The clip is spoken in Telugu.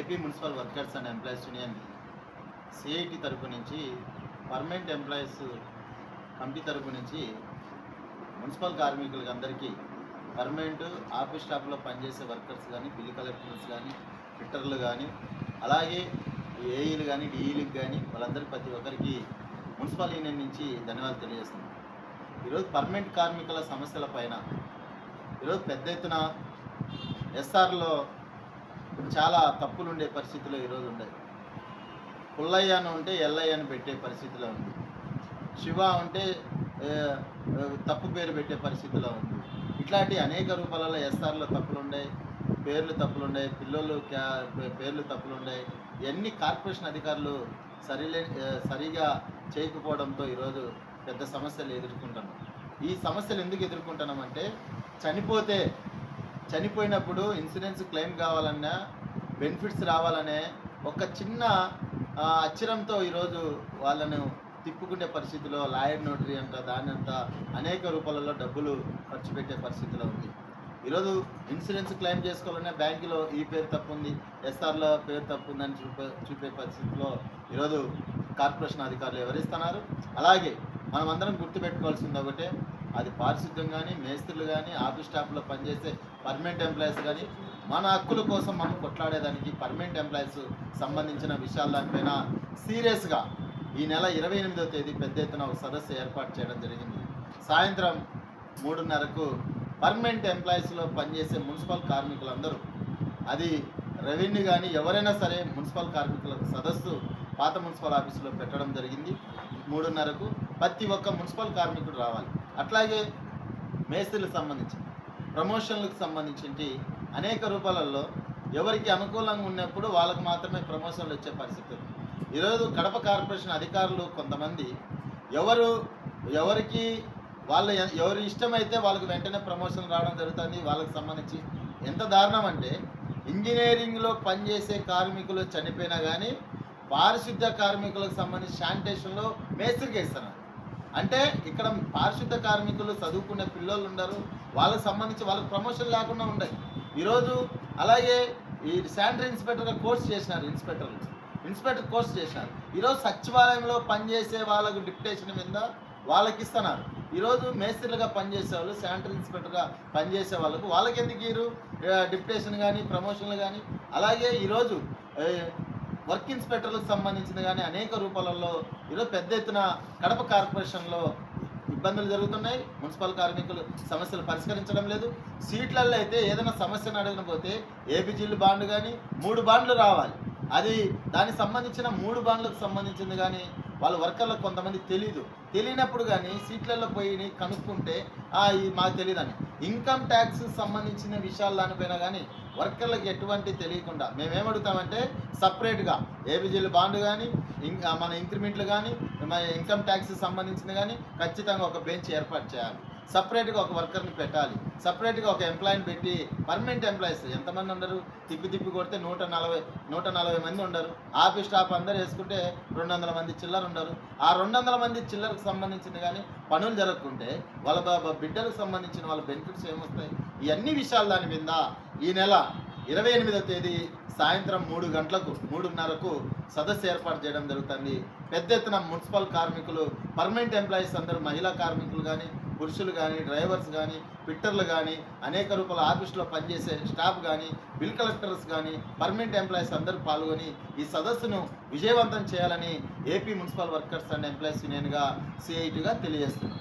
AP municipal workers and employees union CIT తరపు నుంచి పర్మనెంట్ ఎంప్లాయీస్ కమిటీ తరపు నుంచి మున్సిపల్ కార్మికులకి అందరికీ పర్మనెంట్ ఆఫీస్ స్టాఫ్లో పనిచేసే వర్కర్స్ కానీ, బిల్ కలెక్టర్స్ కానీ, ఫిట్టర్లు కానీ, అలాగే ఏఈలు కానీ, డిఈలకు కానీ వాళ్ళందరికీ ప్రతి ఒక్కరికి మున్సిపల్ యూనియన్ నుంచి ధన్యవాదాలు తెలియజేస్తున్నాం. ఈరోజు పర్మనెంట్ కార్మికుల సమస్యల పైన ఈరోజు పెద్ద ఎత్తున ఎస్ఆర్లో చాలా తప్పులు ఉండే పరిస్థితిలో ఈరోజు ఉన్నాయి. పుల్లయ్య అని ఉంటే ఎల్లయ్య అని పెట్టే పరిస్థితిలో ఉంది. శివ ఉంటే తప్పు పేరు పెట్టే పరిస్థితిలో ఉంది. ఇట్లాంటి అనేక రూపాలలో ఎస్ఆర్లో తప్పులు ఉన్నాయి, పేర్లు తప్పులు ఉన్నాయి, పిల్లలు పేర్లు తప్పులు ఉన్నాయి. ఇవన్నీ కార్పొరేషన్ అధికారులు సరిగా చేయకపోవడంతో ఈరోజు పెద్ద సమస్యలు ఎదుర్కొంటున్నాం. ఈ సమస్యలు ఎందుకు ఎదుర్కొంటున్నామంటే చనిపోయినప్పుడు ఇన్సూరెన్స్ క్లెయిమ్ కావాలన్నా, బెనిఫిట్స్ రావాలనే ఒక చిన్న అక్షరంతో ఈరోజు వాళ్ళను తిప్పుకునే పరిస్థితిలో లాయర్ నోటరీ అంట దానంత అనేక రూపాలలో డబ్బులు ఖర్చు పెట్టే పరిస్థితిలో ఉంది. ఈరోజు ఇన్సూరెన్స్ క్లెయిమ్ చేసుకోవాలన్నా బ్యాంకులో ఈ పేరు తప్పు ఉంది, ఎస్ఆర్లో పేరు తప్పు ఉందని చూపే పరిస్థితిలో ఈరోజు కార్పొరేషన్ అధికారులు వివరిస్తున్నారు. అలాగే మనం అందరం గుర్తుపెట్టుకోవాల్సింది ఒకటే, అది పారిశుద్ధ్యం కానీ, మేస్త్రులు కానీ, ఆఫీస్ స్టాఫ్లో పనిచేసే పర్మనెంట్ ఎంప్లాయీస్ కానీ, మన హక్కుల కోసం మనం కొట్లాడేదానికి పర్మనెంట్ ఎంప్లాయీస్ సంబంధించిన విషయాల దానిపైన సీరియస్గా ఈ నెల 28వ తేదీ పెద్ద ఎత్తున ఒక సదస్సు ఏర్పాటు చేయడం జరిగింది. సాయంత్రం 3:30కు పర్మనెంట్ ఎంప్లాయీస్లో పనిచేసే మున్సిపల్ కార్మికులందరూ, అది రెవెన్యూ కానీ ఎవరైనా సరే, మున్సిపల్ కార్మికులకు సదస్సు పాత మున్సిపల్ ఆఫీసులో పెట్టడం జరిగింది. 3:30కు ప్రతి ఒక్క మున్సిపల్ కార్మికుడు రావాలి. అట్లాగే మేస్త్రులకు సంబంధించి ప్రమోషన్లకు సంబంధించి అనేక రూపాలలో ఎవరికి అనుకూలంగా ఉన్నప్పుడు వాళ్ళకు మాత్రమే ప్రమోషన్లు వచ్చే పరిస్థితి. ఈరోజు కడప కార్పొరేషన్ అధికారులు కొంతమంది ఎవరికి ఎవరి ఇష్టమైతే వాళ్ళకి వెంటనే ప్రమోషన్ రావడం జరుగుతుంది. వాళ్ళకి సంబంధించి ఎంత దారుణం అంటే, ఇంజనీరింగ్లో పనిచేసే కార్మికులు చనిపోయినా కానీ పారిశుద్ధ్య కార్మికులకు సంబంధించి శానిటేషన్లో మేస్త్రికి ఇస్తున్నారు. అంటే ఇక్కడ పారిశుద్ధ్య కార్మికులు చదువుకునే పిల్లలు ఉండరు, వాళ్ళకి సంబంధించి వాళ్ళకి ప్రమోషన్ లేకుండా ఉండదు ఈరోజు. అలాగే ఈ శానిటరీ ఇన్స్పెక్టర్గా కోర్స్ చేసినారు, ఇన్స్పెక్టర్ కోర్స్ చేసినారు. ఈరోజు సచివాలయంలో పనిచేసే వాళ్ళకు డిప్యుటేషన్ మీద వాళ్ళకి ఇస్తున్నారు. ఈరోజు మేస్త్రులుగా పనిచేసే వాళ్ళు, శానిటరీ ఇన్స్పెక్టర్గా పనిచేసే వాళ్ళకి ఎందుకు ఇరు డిప్యుటేషన్ కానీ, ప్రమోషన్లు కానీ. అలాగే ఈరోజు వర్క్ ఇన్స్పెక్టర్లకు సంబంధించిన కానీ అనేక రూపాలలో ఈరోజు పెద్ద ఎత్తున కడప కార్పొరేషన్లో ఇబ్బందులు జరుగుతున్నాయి. మున్సిపల్ కార్మికులు సమస్యలు పరిష్కరించడం లేదు. సీట్లలో అయితే ఏదైనా సమస్యను అడగకపోతే ఏపీజీలు బాండ్ కానీ 3 బాండ్లు రావాలి. అది దానికి సంబంధించిన 3 బాండ్లకు సంబంధించింది కానీ వాళ్ళ వర్కర్లకు కొంతమంది తెలియనప్పుడు కానీ సీట్లలో పోయి కనుక్కుంటే మాకు తెలియదని. ఇన్కమ్ ట్యాక్స్ సంబంధించిన విషయాలు దానిపైన కానీ వర్కర్లకు ఎటువంటి తెలియకుండా మేమేమడుగుతామంటే, సపరేట్గా ఏబిజిల్ బాండ్ కానీ, ఇంకా మన ఇంక్రిమెంట్లు కానీ, మన ఇన్కమ్ ట్యాక్స్ సంబంధించింది కానీ ఖచ్చితంగా ఒక బెంచ్ ఏర్పాటు చేయాలి. సపరేట్గా ఒక వర్కర్ని పెట్టాలి. సపరేట్గా ఒక ఎంప్లాయీని పెట్టి పర్మనెంట్ ఎంప్లాయీస్ ఎంతమంది ఉండరు, తిప్పి కొడితే 140 మంది ఉండరు. ఆఫీస్ స్టాఫ్ అందరూ వేసుకుంటే 200 మంది చిల్లర ఉండరు. ఆ 200 మంది చిల్లరకు సంబంధించింది కానీ పనులు జరగకుంటే వాళ్ళ బిడ్డలకు సంబంధించిన వాళ్ళ బెనిఫిట్స్ ఏమొస్తాయి? ఇవన్నీ విషయాలు దాని మీద ఈ నెల 28వ తేదీ సాయంత్రం 3:30కు సదస్సు ఏర్పాటు చేయడం జరుగుతుంది. పెద్ద ఎత్తున మున్సిపల్ కార్మికులు, పర్మనెంట్ ఎంప్లాయీస్ అందరూ, మహిళా కార్మికులు కానీ, పురుషులు కానీ, డ్రైవర్స్ కానీ, ఫిట్టర్లు కానీ, అనేక రూపాయల ఆఫీసులో పనిచేసే స్టాఫ్ కానీ, బిల్ కలెక్టర్స్ కానీ, పర్మనెంట్ ఎంప్లాయీస్ అందరూ పాల్గొని ఈ సదస్సును విజయవంతం చేయాలని AP municipal workers and employees యూనియన్గా సిఐటిగా తెలియజేస్తున్నాం.